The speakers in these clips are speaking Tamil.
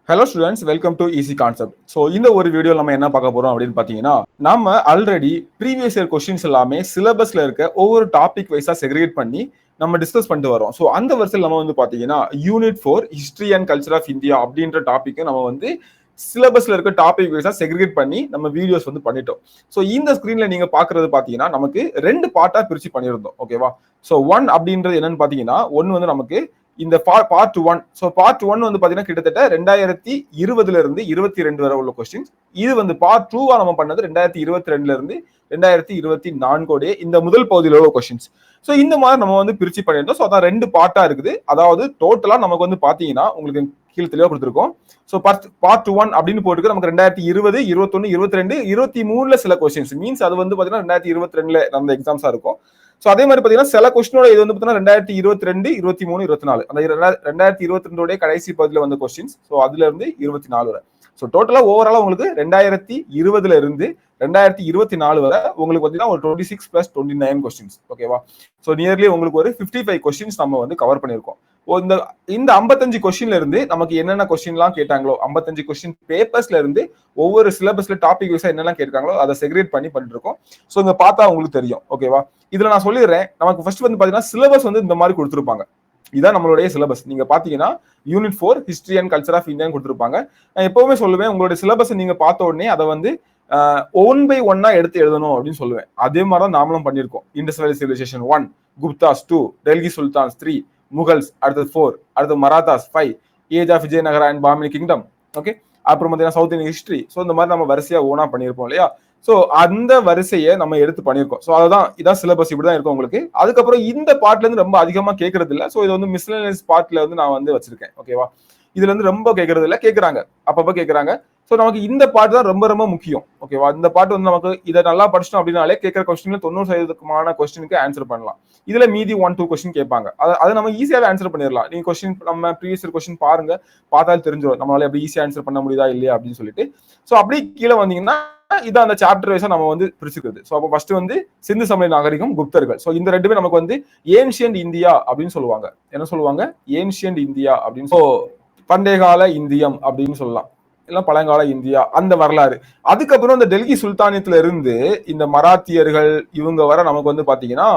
Hello students, welcome to easy concept. So இந்த ஒரு வீடியோ நம்ம என்ன பார்க்க போறோம் அப்படின்னு பார்த்தீங்கன்னா, நம்ம ஆல்ரெடி ப்ரீவியஸ் இயர் கொஸ்டின்ஸ் எல்லாமே சிலபஸ்ல இருக்க ஒவ்வொரு டாபிக் வைஸா செக்ரிகேட் பண்ணி நம்ம டிஸ்கஸ் பண்ணிட்டு வரோம். ஸோ அந்த வருஷத்தில் நம்ம வந்து பார்த்தீங்கன்னா unit 4 history and culture of India அப்படின்ற டாபிக் நம்ம வந்து சிலபஸ்ல இருக்க டாபிக் வைஸா செக்ரிகேட் பண்ணி நம்ம வீடியோஸ் வந்து பண்ணிட்டோம். ஸோ இந்த ஸ்கிரீன்ல நீங்க பாக்குறது பாத்தீங்கன்னா நமக்கு ரெண்டு பார்ட்டா பிரிச்சு பண்ணியிருந்தோம். ஓகேவா? ஸோ 1 அப்படின்றது என்னன்னு பாத்தீங்கன்னா, ஒன்னு வந்து நமக்கு இந்த பார்ட் 1. ஸோ பார்ட் 1 வந்து பாத்தீங்கன்னா கிட்டத்தட்ட 2020 இருந்து 22 வரை உள்ள கொஸ்டின்ஸ். இது வந்து பார்ட் 2 நம்ம பண்ணது 2022 இருந்து 2024 இந்த முதல் பகுதியில் உள்ள கொஸ்டின்ஸ். ஸோ இந்த மாதிரி நம்ம வந்து பிரிச்சு பண்ணியிருந்தோம். ஸோ அதான் ரெண்டு பார்ட்டா இருக்குது. அதாவது டோட்டலா நமக்கு வந்து பாத்தீங்கன்னா உங்களுக்கு கீழே தெளிவா கொடுத்துருக்கோம். ஸோ பார்ட் 1 அப்படின்னு போட்டுருக்கு நமக்கு 2020, 21, 22, 23 சில கொஸ்டின்ஸ் மீன்ஸ் அது வந்து பாத்தீங்கன்னா 2022 நடந்த எக்ஸாம்ஸா இருக்கும். ஸோ அதே மாதிரி பாத்தீங்கன்னா சில கொஸ்டினோட இது வந்து பாத்தீங்கன்னா 2022, 23, 24 அந்த 2022 கடைசி பகுதியில் வந்த கொஸ்டின்ஸ். ஸோ அதுல இருந்து 24 வரை. ஸோ டோட்டலா ஓவராலா உங்களுக்கு 2020 இருந்து 2024 வரை உங்களுக்கு பாத்தீங்கன்னா ஒரு 26 + 29 கொஸ்டின்ஸ். ஓகேவா? ஸோ நியர்லி உங்களுக்கு ஒரு 55 கொஸ்டின்ஸ் நம்ம வந்து கவர் பண்ணியிருக்கோம். இந்த 55 கொஸ்டின்ல இருந்து நமக்கு என்னென்ன கொஸ்டின்லாம் கேட்டாங்களோ 55 கொஸ்டின் பேப்பர்ஸ்ல இருந்து ஒவ்வொரு சிலபஸ்ல டாபிக் வைஸா என்னெல்லாம் கேட்காங்களோ அதை செக்ரேட் பண்ணி பண்ணிட்டு இருக்கோம். ஸோ இங்க பார்த்தா உங்களுக்கு தெரியும். ஓகேவா? இதுல நான் சொல்லிடுறேன், நமக்கு ஃபர்ஸ்ட் வந்து பாத்தீங்கன்னா சிலபஸ் வந்து இந்த மாதிரி கொடுத்துருப்பாங்க. இதான் நம்மளுடைய சிலபஸ். நீங்க பாத்தீங்கன்னா unit 4 history and culture of India கொடுத்துருப்பாங்க. நான் எப்பவுமே சொல்லுவேன், உங்களுடைய சிலபஸ் நீங்க பார்த்த உடனே அதை வந்து 1 by 1 எடுத்து எழுதணும் அப்படின்னு சொல்லுவேன். அதே மாதிரிதான் நாமளும் பண்ணியிருக்கோம். Indus valley civilisation 1, Guptas 2, Delhi sultans 3, Mughals அடுத்தது 4, அடுத்து Marathas 5, age of Vijayanagara and Bahmani kingdom. Okay, அப்புறம் பார்த்தீங்கன்னா சவுத் இந்தியன் ஹிஸ்டரி. ஸோ இந்த மாதிரி நம்ம வரிசையா ஓனா பண்ணியிருப்போம் இல்லையா? ஸோ அந்த வரிசையை நம்ம எடுத்து பண்ணியிருக்கோம். ஸோ இதான் சிலபஸ், இப்படிதான் இருக்கும் உங்களுக்கு. அதுக்கப்புறம் இந்த பார்ட்ல இருந்து ரொம்ப அதிகமா கேட்கறது இல்லை. ஸோ இது வந்து மிஸ்லேனியஸ் பார்ட்ல வந்து நான் வந்து வச்சிருக்கேன். ஓகேவா? இதுல இருந்து ரொம்ப கேட்கறது இல்லை, கேட்கறாங்க அப்பப்ப கேட்கறாங்க. ஸோ நமக்கு இந்த பாட்டு தான் ரொம்ப ரொம்ப முக்கியம். ஓகேவா? இந்த பாட்டு வந்து நமக்கு இதை நல்லா படிச்சிட்டோம் அப்படின்னாலே கேட்கிற கொஸ்டின்ல 90% கொஸ்டினுக்கு ஆன்சர் பண்ணலாம். இதுல மீதி 1-2 கொஸ்டின் கேட்பாங்க. அதை நம்ம ஈஸியாவே ஆன்சர் பண்ணிடலாம். நீங்க கொஸ்டின் நம்ம ப்ரீவியஸ் கொஸ்டின் பாருங்க, பார்த்தாலும் தெரிஞ்சிடும் நம்மளால எப்படி ஈஸியா ஆன்சர் பண்ண முடியுதா இல்லையா அப்படின்னு சொல்லிட்டு. ஸோ அப்படி கீழே வந்தீங்கன்னா இதான் அந்த சாப்டர் வைஸா நம்ம வந்து பிரிச்சுக்கிறது. ஸோ அப்போ ஃபர்ஸ்ட் வந்து சிந்து சமய நாகரிகம், குப்தர்கள். ஸோ இந்த ரெண்டுமே நமக்கு வந்து ஏன்ஷியன்ட் இந்தியா அப்படின்னு சொல்லுவாங்க. என்ன சொல்லுவாங்க? ஏன்ஷியன்ட் இந்தியா அப்படின்னு. ஸோ பண்டைய கால இந்தியம் அப்படின்னு சொல்லலாம், இல்ல பழங்கால இந்தியா அந்த வரலாறு. அதுக்கப்புறம் இந்த டெல்லி சுல்தானியத்துல இருந்து இந்த மராத்தியர்கள் இவங்க வர நமக்கு வந்து பாத்தீங்கன்னா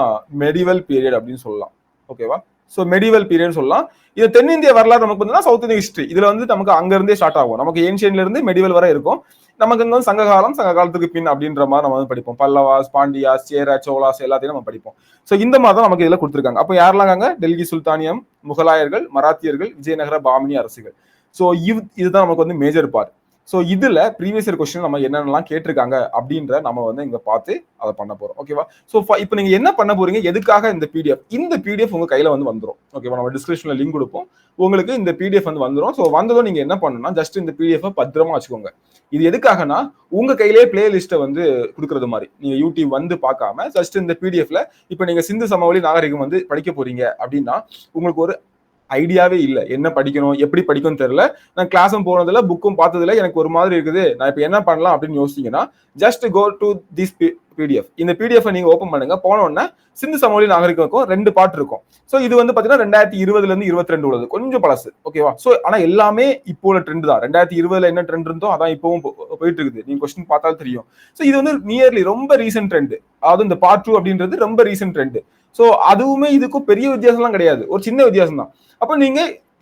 மெடிவல் பீரியட் அப்படின்னு சொல்லலாம். ஓகேவா? ஸோ மெடிவல் பீரியட் சொல்லலாம். இது தென்னிந்திய வரலாறு நமக்கு வந்து சவுத் இந்தியன் ஹிஸ்டரி. இதுல வந்து நமக்கு அங்க இருந்தே ஸ்டார்ட் ஆகும். நமக்கு ஏன்ஷியன்ட்ல இருந்து மெடிவல் வரை இருக்கும். நமக்கு இங்க வந்து சங்ககாலம், சங்க காலத்துக்கு பின் அப்படின்ற மாதிரி நம்ம வந்து படிப்போம். பல்லவாஸ், பாண்டியாஸ், சேர, சோலாஸ் எல்லாத்தையும் நம்ம படிப்போம். ஸோ இந்த மாதிரி தான் நமக்கு இதுல கொடுத்துருக்காங்க. அப்போ யாரெல்லாம்? டெல்லி சுல்தானியம், முகலாயர்கள், மராத்தியர்கள், விஜயநகர பாமினி அரசுகள். ஸோ இதுதான் நமக்கு வந்து மேஜர் பார்ட். ஸோ இதுல ப்ரீவியஸ் இயர் கொஸ்டின் நம்ம என்னென்னலாம் கேட்டிருக்காங்க அப்படின்ற நம்ம வந்து இங்க பார்த்து அதை பண்ண போறோம். ஓகேவா? ஸோ இப்போ நீங்க என்ன பண்ண போறீங்க, எதுக்காக இந்த பிடிஎஃப்? இந்த பிடிஎஃப் உங்க கையில வந்து வந்துடும். ஓகேவா? நம்ம டிஸ்கிரிப்ஷன்ல லிங்க் கொடுப்போம், உங்களுக்கு இந்த பிடிஎஃப் வந்து வந்துடும். ஸோ வந்ததும் நீங்க என்ன பண்ணணும்னா ஜஸ்ட் இந்த பிடிஎஃப் பத்திரமா வச்சுக்கோங்க. இது எதுக்காகனா உங்க கையிலேயே பிளேலிஸ்ட்டை வந்து கொடுக்கறது மாதிரி. நீங்க யூடியூப் வந்து பார்க்காம ஜஸ்ட் இந்த பிடிஎஃப்ல இப்போ நீங்க சிந்து சமவெளி நாகரிகம் வந்து படிக்க போறீங்க அப்படின்னா உங்களுக்கு ஒரு ஐடியாவே இல்லை, என்ன படிக்கணும் எப்படி படிக்கணும்னு தெரியல, நான் கிளாஸும் போனதில்ல புக்கும் பார்த்ததில்ல, எனக்கு ஒரு மாதிரி இருக்குது, நான் இப்போ என்ன பண்ணலாம் அப்படின்னு யோசிச்சீங்கன்னா just go to this PDF. இந்த பிடிஎஃப் நீங்க ஓப்பன் பண்ணுங்க. போனோடனே சிந்து சமவெளி நாகரிகம் 2 பார்ட் இருக்கும். ஸோ இது வந்து பாத்தீங்கன்னா 2020 இருந்து 22 உள்ளது, கொஞ்சம் பழசு. ஓகேவா? ஸோ ஆனா எல்லாமே இப்போ உள்ள ட்ரெண்ட் தான். 2020 என்ன ட்ரெண்ட் இருந்தோ அதான் இப்பவும் போயிட்டு இருக்குது. நீங்க கொஸ்டின் பார்த்தாலும் தெரியும். ஸோ இது வந்து நியர்லி ரொம்ப ரீசென்ட் ட்ரெண்ட். அதாவது இந்த பார்ட் 2 அப்படின்றது ரொம்ப ரீசென்ட் ட்ரெண்ட். ஸோ அதுவுமே இதுக்கும் பெரிய வித்தியாசம்லாம் கிடையாது, ஒரு சின்ன வித்தியாசம் தான். அப்ப நீங்க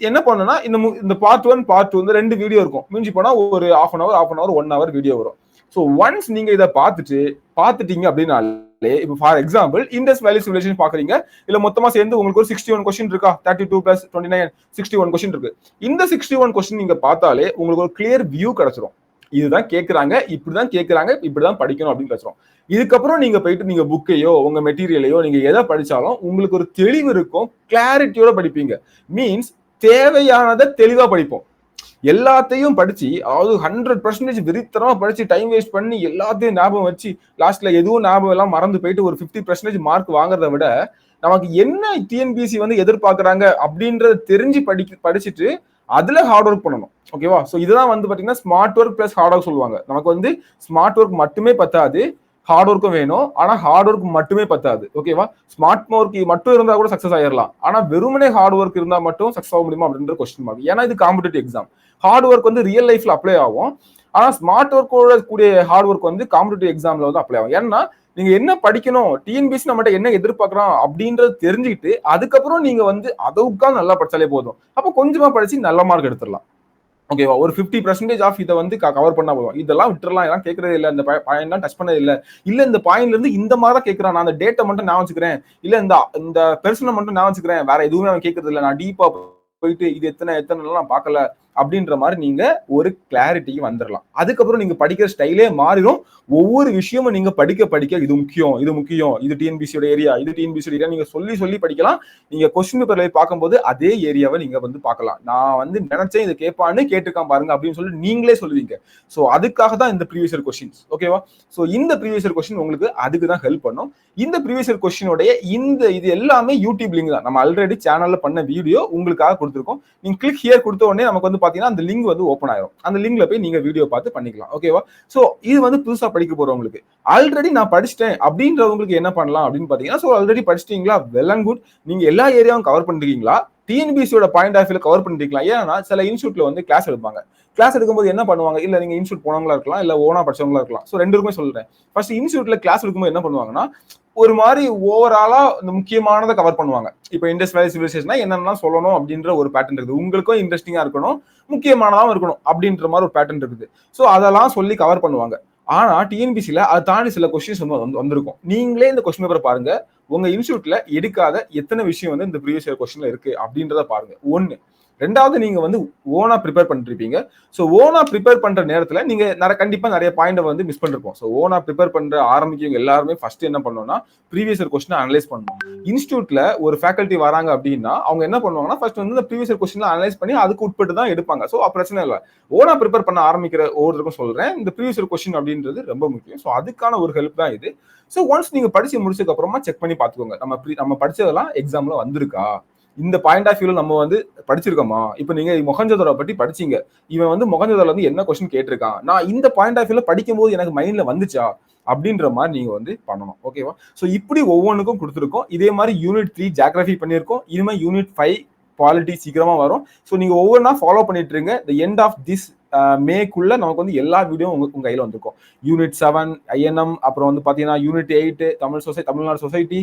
என்ன பண்ணணும்னா இந்த பார்ட் 1 பார்ட் 2 2 வீடியோ இருக்கும். மிஞ்சி போனா ஒரு half an hour 1 hour video வரும். ஸோ ஒன்ஸ் நீங்க இதை பார்த்துட்டீங்க அப்படின்னாலே, இப்போ for example Indies valley civilisation பாக்குறீங்க, இல்ல மொத்தமா சேர்ந்து உங்களுக்கு ஒரு 61 கொஸ்டின் இருக்கா? 32 + 29 61 கொஸ்டின் இருக்கு. இந்த 61 கொஸ்டின் நீங்க பார்த்தாலே உங்களுக்கு ஒரு கிளியர் வியூ கிடைச்சிரும். இதுதான் கேட்கறாங்க, இப்படிதான் கேட்கறாங்க, இப்படிதான் படிக்கணும் அப்படின்னு கிடைச்சிரும். இதுக்கப்புறம் நீங்க போயிட்டு நீங்க புக்கையோ உங்க மெட்டீரியலையோ நீங்க எதை படிச்சாலும் உங்களுக்கு ஒரு தெளிவு இருக்கும், கிளாரிட்டியோட படிப்பீங்க. மீன்ஸ் தேவையானதை தெளிவா படிப்போம். எல்லாத்தையும் படிச்சு, அதாவது 100% விரித்தனமா படிச்சு டைம் வேஸ்ட் பண்ணி எல்லாத்தையும் ஞாபகம் வச்சு லாஸ்ட்ல எதுவும் ஞாபகம் எல்லாம் மறந்து போயிட்டு ஒரு 50% மார்க் வாங்குறத விட நமக்கு என்ன டிஎன்பிசி வந்து எதிர்பார்க்கறாங்க அப்படின்றத தெரிஞ்சு படிச்சுட்டு அதுல ஹார்ட் ஒர்க் பண்ணணும். ஓகேவா? ஸோ இதுதான் வந்து பாத்தீங்கன்னா smart work plus hard work சொல்லுவாங்க. நமக்கு வந்து ஸ்மார்ட் ஒர்க் மட்டுமே பத்தாது, ஹார்ட் ஒர்க்கும் வேணும். ஆனா ஹார்ட் ஒர்க் மட்டுமே பத்தாது. ஓகேவா? ஸ்மார்ட் ஒர்க் மட்டும் இருந்தா கூட சக்சஸ் ஆயிடலாம். ஆனா வெறுமனே ஹார்ட் ஒர்க் இருந்தா மட்டும் சக்சஸ் ஆக முடியுமா அப்படின்ற கொஸ்டின் மார்க். ஏன்னா இது காம்படிட்டிவ் எக்ஸாம். ஹார்ட் ஒர்க் வந்து ரியல் லைஃப்ல அப்ளை ஆகும். ஆனா ஸ்மார்ட் ஒர்க்கோட கூடிய ஹார்ட் ஒர்க் வந்து காம்படிட்டிவ் எக்ஸாம்ல வந்து அப்ளை ஆகும். ஏன்னா நீங்க என்ன படிக்கணும், டிஎன்பிஎஸ்சி நம்மகிட்ட என்ன எதிர்பார்க்கறோம் அப்படின்றத தெரிஞ்சுக்கிட்டு அதுக்கப்புறம் நீங்க வந்து அதுக்காக நல்லா படிச்சாலே போதும். அப்போ கொஞ்சமா படிச்சு நல்ல மார்க் எடுத்துடலாம். ஓகேவா? ஒரு 50% ஆஃப் இதை வந்து கவர் பண்ணா போதும். இதெல்லாம் விட்டுறலாம், இதெல்லாம் கேட்கறதே இல்லை, இந்த பாயிண்ட் டச் பண்ணது இல்லை, இல்ல இந்த பாயிண்ட்ல இருந்து இந்த மாதிரி தான் கேட்கறான், நான் அந்த டேட்டை மட்டும் நான் வச்சுக்கிறேன், இல்ல இந்த இந்த பெர்சனை மட்டும் நான் வச்சுக்கிறேன், வேற எதுவுமே அவன் கேட்கறது இல்லை, நான் டீப்பா போயிட்டு இது எத்தனை நான் பார்க்கல அப்படின்ற மாதிரி நீங்க ஒரு கிளாரிட்டிக்கு வந்துடலாம். அதுக்கப்புறம் நீங்க படிக்கிற ஸ்டைலே மாறிடும். ஒவ்வொரு விஷயமும் நீங்க படிக்க படிக்க இது முக்கியம், இது முக்கியம், இது டிஎன்பிசியோட ஏரியா, இது டிஎன்பிசியோட ஏரியா நீங்க சொல்லி சொல்லி படிக்கலாம். நீங்க கொஸ்டின் பேப்பர்ல பார்க்கும்போது அதே ஏரியாவை நீங்க வந்து பார்க்கலாம். நான் வந்து நினைச்சேன் இதை கேட்பான்னு கேட்டுக்கான் பாருங்க அப்படின்னு சொல்லி நீங்களே சொல்லுவீங்க. ஸோ அதுக்காக தான் இந்த ப்ரீவியஸ் இயர் கொஸ்டின்ஸ். ஓகேவா? ஸோ இந்த ப்ரீவியஸ் இயர் கொஸ்டின் உங்களுக்கு அதுக்கு தான் ஹெல்ப் பண்ணும். இந்த ப்ரீவியஸ் இயர் கொஸ்டினோடைய இது எல்லாமே யூடியூப் லிங்க் தான். நம்ம ஆல்ரெடி சேனல்ல பண்ண வீடியோ உங்களுக்காக கொடுத்துருக்கோம். நீங்க கிளிக் ஹியர் கொடுத்த உடனே நமக்கு வந்து பாத்தீங்கன்னா அந்த லிங்க் வந்து ஓப்பன் ஆயிரும். அந்த லிங்க்ல போய் நீங்க வீடியோ பார்த்து பண்ணிக்கலாம். ஓகேவா? சோ இது வந்து புதுசா படிக்க போறவங்களுக்கு, ஆல்ரெடி நான் படிச்சிட்டேன் அப்படின்றவங்களுக்கு என்ன பண்ணலாம் அப்படின்னு பாத்தீங்கன்னா, சோ ஆல்ரெடி படிச்சிட்டீங்களா, வெல் அண்ட் குட். நீங்க எல்லா ஏரியாவும் கவர் பண்ணிருக்கீங்களா, டிஎன்பிசியோட பாயிண்ட் ஆஃப் வியூல கவர் பண்ணிருக்கலாம். ஏன்னா சில இன்ஸ்டியூட்ல வந்து கிளாஸ் எடுப்பாங்க. கிளாஸ் எடுக்கும்போது என்ன பண்ணுவாங்க, இல்ல நீங்க இன்ஸ்டியூட் போனவங்களா இருக்கலாம், இல்ல ஓனா படிச்சவங்களா இருக்கலாம். சோ ரெண்டுக்குமே சொல்றேன். ஃபர்ஸ்ட் இன்ஸ்டியூட்ல கிளாஸ் எடுக்கும்போது என்ன பண்ணுவாங்கன்னா, ஒரு மாதிரி ஓவராலா இந்த முக்கியமானதை கவர் பண்ணுவாங்க. இப்போ இண்டஸ் வேலி சிவிலைசேஷனா என்னென்ன சொல்லணும் அப்படின்ற ஒரு பேட்டர்ன் இருக்குது. உங்களுக்கும் இன்ட்ரெஸ்டிங்கா இருக்கணும், முக்கியமானதாகவும் இருக்கணும் அப்படின்ற மாதிரி ஒரு பேட்டர்ன் இருக்குது. ஸோ அதெல்லாம் சொல்லி கவர் பண்ணுவாங்க. ஆனா டிஎன்பிசில அதை தாண்டி சில கொஸ்டின்ஸ் வந்து வந்திருக்கும். நீங்களே இந்த கொஸ்டின் பேப்பர் பாருங்க, உங்க இன்ஸ்டியூட்ல எடுக்காத எத்தனை விஷயம் வந்து இந்த ப்ரீவியஸ் இயர் கொஸ்டின்ல இருக்கு அப்படின்றத பாருங்க. ஒன்னு. ரெண்டாவது, நீங்க வந்து ஓனா ப்ரிப்பேர் பண்ணிருப்பீங்க. ஸோ ஓனா ப்ரிப்பேர் பண்ற நேரத்துல நீங்க கண்டிப்பா நிறைய பாயிண்ட் வந்து மிஸ் பண்ணிருப்போம். ஸோ ஓனா ப்ரிப்பேர் பண்ற ஆரம்பிக்கவங்க எல்லாருமே ஃபர்ஸ்ட் என்ன பண்ணணும்னா ப்ரீவியஸ் இயர் கொஸ்டின் அனலைஸ் பண்ணணும். இன்ஸ்டியூட்ல ஒரு ஃபேக்கல்ட்டி வராங்க அப்படின்னா அவங்க என்ன பண்ணுவாங்கன்னா ஃபர்ஸ்ட் வந்து இந்த ப்ரீவியஸ் இயர் கொஸ்டின் அனலைஸ் பண்ணி அதுக்கு உட்பட்டு தான் எடுப்பாங்க. ஸோ பிரச்சனை இல்லை. ஓனா ப்ரிப்பேர் பண்ண ஆரம்பிக்கிற ஒவ்வொருத்தருக்கும் சொல்றேன், இந்த ப்ரீவியஸ் இயர் கொஸ்டின் அப்படின்றது ரொம்ப முக்கியம். ஸோ அதுக்கான ஒரு ஹெல்ப் தான் இது. ஸோ ஒன்ஸ் நீங்க படிச்சு முடிச்சதுக்கு அப்புறமா செக் பண்ணி பார்த்துக்கோங்க, நம்ம படிச்சதெல்லாம் எக்ஸாம்ல வந்திருக்கா, இந்த பாயிண்ட் ஆஃப் வியூல நம்ம வந்து படிச்சிருக்கோமா. இப்போ நீங்க மொஹஞ்சதாரோ பத்தி படிச்சீங்க, இவன் வந்து மொஹஞ்சதாரோல வந்து என்ன கொஸ்டின் கேட்டிருக்கான், நான் இந்த பாயிண்ட் ஆஃப் வியூல படிக்கும் போது எனக்கு மைண்ட்ல வந்துச்சா அப்படின்ற மாதிரி நீங்க வந்து பண்ணணும். ஓகேவா? ஸோ இப்படி ஒவ்வொன்றுக்கும் கொடுத்துருக்கோம். இதே மாதிரி யூனிட் 3 ஜியோகிராஃபி பண்ணியிருக்கோம். இனிமே யூனிட் 5 பாலிட்டி சீக்கிரமா வரும். ஸோ நீங்க ஒவ்வொன்றா ஃபாலோ பண்ணிட்டு இருங்க. த எண்ட் ஆஃப் திஸ் மேக்குள்ள நமக்கு வந்து எல்லா வீடியோ உங்க கையில வந்திருக்கும். யூனிட் 7 ஐஎன்எம், அப்புறம் வந்து பாத்தீங்கன்னா unit 8 Tamil Nadu society,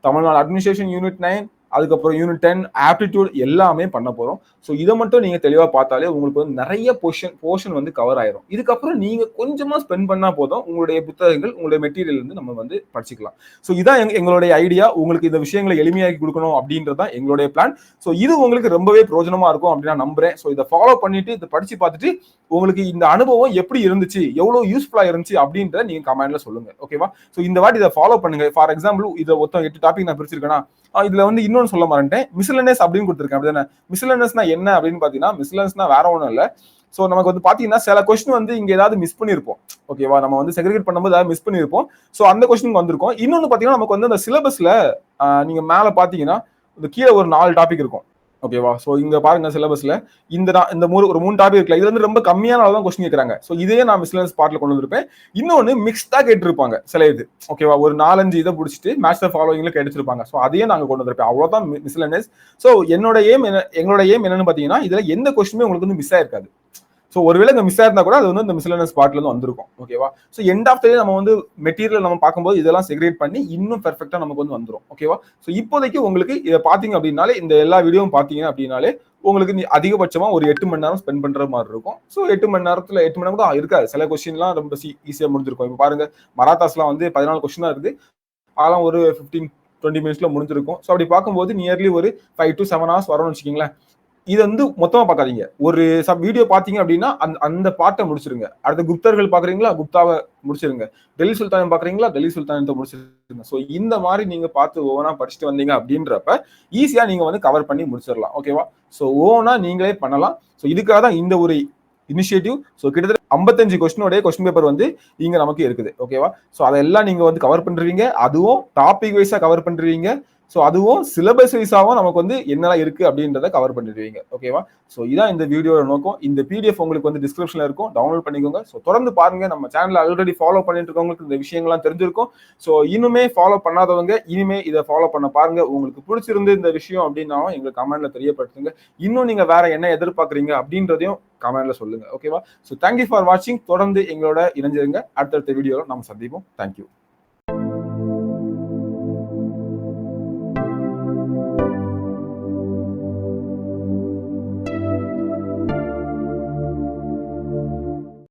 Tamil Nadu administration unit 9, அதுக்கப்புறம் யூனிட் 10 ஆப்டிடியூட் எல்லாமே பண்ண போறோம். ஸோ இதை மட்டும் நீங்க தெளிவா பார்த்தாலே உங்களுக்கு வந்து நிறைய போர்ஷன் வந்து கவர் ஆயிரும். இதுக்கப்புறம் நீங்க கொஞ்சமா ஸ்பெண்ட் பண்ணா போதும், உங்களுடைய புத்தகங்கள், உங்களுடைய மெட்டீரியல் வந்து நம்ம வந்து படிச்சுக்கலாம். ஸோ இதான் எங்களுடைய ஐடியா. உங்களுக்கு இந்த விஷயங்களை எளிமையாக்கி கொடுக்கணும் அப்படின்றதான் எங்களுடைய பிளான். ஸோ இது உங்களுக்கு ரொம்பவே பிரயோஜனமா இருக்கும் அப்படின்னு நான் நம்புறேன். ஸோ இதை ஃபாலோ பண்ணிட்டு இதை படிச்சு பார்த்துட்டு உங்களுக்கு இந்த அனுபவம் எப்படி இருந்துச்சு, எவ்வளவு யூஸ்ஃபுல்லா இருந்துச்சு அப்படின்றத நீங்க கமெண்ட்ல சொல்லுங்க. ஓகேவா? ஸோ இந்த வாட்டி இதை ஃபாலோ பண்ணுங்க. ஃபார் எக்ஸாம்பிள் இதை மொத்தம் 8 டாபிக் நான் பிரிச்சிருக்கேன்னா, இதுல வந்து இன்னொன்னு சொல்ல மாட்டேன், மிஸ்லனஸ் அப்படின்னு கொடுத்துருக்கேன். அப்படிதானே? மிஸ்லனஸ்னா என்ன அப்படின்னு பாத்தீங்கன்னா, மிஸ்லனஸ்னா வேற ஒண்ணும் இல்ல. சோ நமக்கு வந்து பாத்தீங்கன்னா சில கொஸ்டின் வந்து இங்க ஏதாவது மிஸ் பண்ணிருப்போம். ஓகேவா? நம்ம வந்து செக்ரிகேட் பண்ணும்போது ஏதாவது மிஸ் பண்ணிருப்போம். சோ அந்த கொஸ்டின் வந்திருக்கும். இன்னொன்னு பாத்தீங்கன்னா நமக்கு வந்து அந்த சிலபஸ்ல நீங்க மேல பாத்தீங்கன்னா இந்த கீழே ஒரு 4 டாபிக் இருக்கும். ஓகேவா? சோ இங்க பாருங்க சிலபஸ்ல இந்த ஒரு 3 டாபிக் இருக்குல்ல, இது வந்து ரொம்ப கம்மியான அளவு தான் கொஸ்டின் கேட்கறாங்க. சோ இதையே நான் மிஸ்லனஸ் பார்ட்ல கொண்டு வந்திருப்பேன். இன்னொன்னு மிக்ஸ்டா கேட்டிருப்பாங்க சில இது. ஓகேவா? ஒரு 4-5 இதை பிடிச்சிட்டு மாஸ்டர் ஃபாலோவிங்ல கேட்டிருப்பாங்க. சோ அதையே நாங்க கொண்டு வந்திருப்பேன். அவ்வளவுதான் மிஸ்லனஸ். சோ எங்களோட ஏம் என்னன்னு பாத்தீங்கன்னா, இதுல எந்த கொஸ்டினுமே உங்களுக்கு வந்து மிஸ் ஆயிருக்காது. ஸோ ஒருவேளை இந்த மிஸ் ஆயிருந்தா கூட அது வந்து இந்த மிஸ்லனஸ் பார்ட்ல இருந்து வந்திருக்கும். ஓகேவா? ஸோ எண்ட் ஆஃப் த டே நம்ம வந்து மெட்டீரியல் நம்ம பார்க்கும்போது இதெல்லாம் செக்ரேட் பண்ணி இன்னும் பெர்ஃபெக்டா நமக்கு வந்து வந்துடும். ஓகேவா? ஸோ இப்போதைக்கு உங்களுக்கு இதை பாத்தீங்க அப்படின்னாலே, இந்த எல்லா வீடியோவும் பாத்தீங்க அப்படின்னாலே உங்களுக்கு அதிகபட்சமா ஒரு 8 மணி நேரம் ஸ்பெண்ட் பண்ற மாதிரி இருக்கும். ஸோ 8 மணி நேரம் தான் இருக்காது. சில கொஸ்டின்லாம் ரொம்ப ஈஸியா முடிஞ்சிருக்கும். இப்போ பாருங்க, மராத்தாஸ்லாம் வந்து 14 கொஸ்டின் தான் இருக்குது. அதெல்லாம் ஒரு 15-20 மினிட்ஸ்ல முடிஞ்சிருக்கும். ஸோ அப்படி பார்க்கும்போது நியர்லி ஒரு 5 to 7 hours வரும்னு வச்சுக்கீங்களேன். இது வந்து மொத்தமா பார்க்காதீங்க. ஒரு வீடியோ பாத்தீங்க அப்படின்னா அந்த பாட்டை முடிச்சிருங்க. அடுத்த குப்தர்கள் பாக்குறீங்களா, குப்தாவை முடிச்சிருங்க. டெல்லி சுல்தானம் பாக்குறீங்களா, டெல்லி சுல்தானத்தை முடிச்சிருங்க. ஸோ இந்த மாதிரி நீங்க பார்த்து ஓனா படிச்சுட்டு வந்தீங்க அப்படின்றப்ப ஈஸியா நீங்க வந்து கவர் பண்ணி முடிச்சிடலாம். ஓகேவா? ஸோ ஓனா நீங்களே பண்ணலாம். ஸோ இதுக்காக தான் இந்த ஒரு இனிஷியேட்டிவ். ஸோ கிட்டத்தட்ட 55 கொஸ்டினோட கொஸ்டின் பேப்பர் வந்து இங்க நமக்கு இருக்குது. ஓகேவா? ஸோ அதெல்லாம் நீங்க வந்து கவர் பண்றீங்க. அதுவும் டாபிக் வைஸா கவர் பண்றீங்க. ஸோ அதுவும் சிலபஸ் வைஸாவும் நமக்கு வந்து என்னெல்லாம் இருக்கு அப்படின்றத கவர் பண்ணிடுவீங்க. ஓகேவா? ஸோ இதான் இந்த வீடியோட நோக்கம். இந்த பிடிஎஃப் உங்களுக்கு வந்து டிஸ்கிரிப்ஷன்ல இருக்கும், டவுன்லோட் பண்ணிக்கோங்க. ஸோ தொடர்ந்து பாருங்க. நம்ம சேனல் ஆல்ரெடி ஃபாலோ பண்ணிட்டு இருக்கவங்களுக்கு இந்த விஷயங்கள்லாம் தெரிஞ்சிருக்கும். ஸோ இனிமே ஃபாலோ பண்ணாதவங்க இனிமே இதை ஃபாலோ பண்ண பாருங்க. உங்களுக்கு பிடிச்சிருந்து இந்த விஷயம் அப்படின்னாலும் எங்களுக்கு கமெண்ட்ல தெரியப்படுத்துங்க. இன்னும் நீங்க வேற என்ன எதிர்பார்க்குறீங்க அப்படின்றதையும் கமெண்ட்ல சொல்லுங்க. ஓகேவா? ஸோ தேங்க்யூ ஃபார் வாட்சிங். தொடர்ந்து எங்களோட இணைஞ்சிருங்க. அடுத்தடுத்த வீடியோவில் நம்ம சந்திப்போம். தேங்க்யூ.